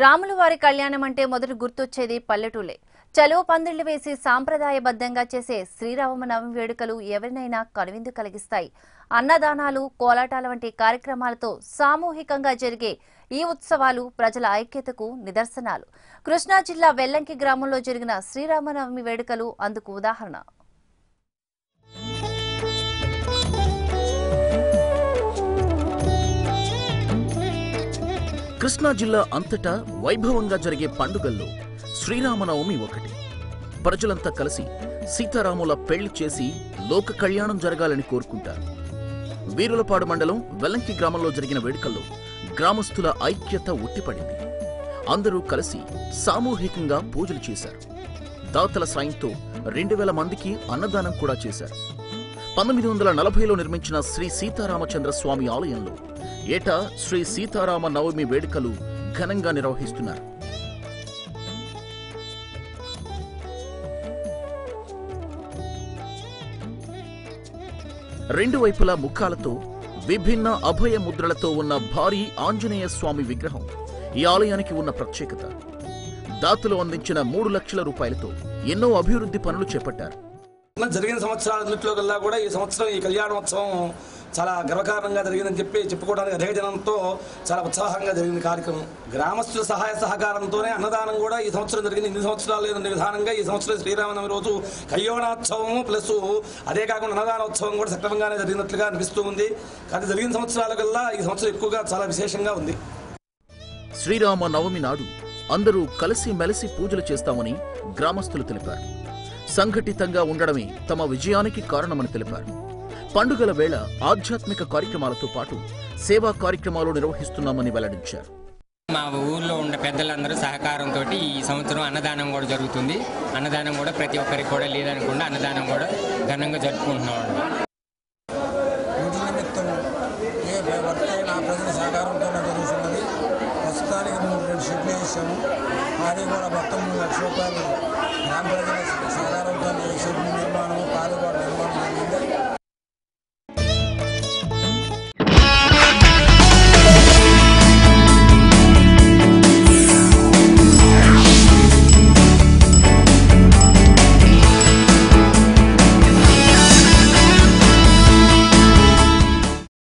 రాముల వారి కళ్యాణం అంటే మొదట గుర్తొచ్చేది పల్లెటూలే. చలో పందిళ్లు వేసి సాంప్రదాయబద్ధంగా చేసే శ్రీరామనవమి వేడుకలు ఎవరినైనా కనువిందు కలిగిస్తాయి. అన్నదానాలు, కోలాటాల వంటి కార్యక్రమాలతో సామూహికంగా జరిగే ఈ ఉత్సవాలు ప్రజల ఐక్యతకు నిదర్శనాలు. కృష్ణా జిల్లా వెల్లంకి గ్రామంలో జరిగిన శ్రీరామనవమి వేడుకలు అందుకు ఉదాహరణ. కృష్ణా జిల్లా అంతటా వైభవంగా జరిగే పండుగల్లో శ్రీరామనవమి ఒకటి. ప్రజలంతా కలిసి సీతారాముల పెళ్లి చేసి లోక కళ్యాణం జరగాలని కోరుకుంటారు. వీరులపాడు మండలం వెల్లంకి గ్రామంలో జరిగిన వేడుకల్లో గ్రామస్తుల ఐక్యత ఉట్టిపడింది. అందరూ కలిసి సామూహికంగా పూజలు చేశారు. దాతల సాయంతో 2000 మందికి అన్నదానం కూడా చేశారు. 1940లో నిర్మించిన శ్రీ సీతారామచంద్ర స్వామి ఆలయంలో ఏటా శ్రీ సీతారామ నవమి వేడుకలు ఘనంగా నిర్వహిస్తున్నారు. రెండు వైపులా ముఖాలతో విభిన్న అభయ ముద్రలతో ఉన్న భారీ ఆంజనేయ స్వామి విగ్రహం ఈ ఆలయానికి ఉన్న ప్రత్యేకత. దాతలు అందించిన 3 లక్షల రూపాయలతో ఎన్నో అభివృద్ధి పనులు చేపట్టారు. జరిగిన సంవత్సరాలన్నింటిలో కల్లా కూడా ఈ సంవత్సరం ఈ కళ్యాణోత్సవం చాలా గర్వకారణంగా జరిగిందని చెప్పుకోవడానికి అధిక జనంతో చాలా ఉత్సాహంగా జరిగిన కార్యక్రమం. గ్రామస్తుల సహాయ సహకారంతోనే అన్నదానం కూడా ఈ సంవత్సరం జరిగింది. 8 సంవత్సరాలు లేని విధానంగా ఈ సంవత్సరం శ్రీరామనవమి రోజు కళ్యాణోత్సవం ప్లస్ అదే కాకుండా అన్నదానోత్సవం కూడా సక్రమంగానే జరిగినట్లుగా అనిపిస్తూ ఉంది. కానీ జరిగిన సంవత్సరాల కల్లా ఈ సంవత్సరం ఎక్కువగా చాలా విశేషంగా ఉంది. శ్రీరామ నవమి నాడు అందరూ కలిసి మెలిసి పూజలు చేస్తామని గ్రామస్తులు తెలిపారు. సంఘటితంగా ఉండడమే తమ విజయానికి కారణమని తెలిపారు. పండుగల వేళ ఆధ్యాత్మిక కార్యక్రమాలతో పాటు సేవా కార్యక్రమాలు నిర్వహిస్తున్నామని వెల్లడించారు. మా ఊర్లో ఉన్న పెద్దలందరూ సహకారంతో ఈ సంవత్సరం అన్నదానం కూడా జరుగుతుంది. అన్నదానం కూడా ప్రతి ఒక్కరికి కూడా లేదనుకుండా అన్నదానం కూడా ఘనంగా జరుపుకుంటున్నాం. ప్రజల సహకారంతోనే జరుగుతున్నది. ప్రస్తుతానికి 2 షెడ్లు వేసాము. అది కూడా మొత్తం 3 లక్షల రూపాయలు గ్రామ ప్రజల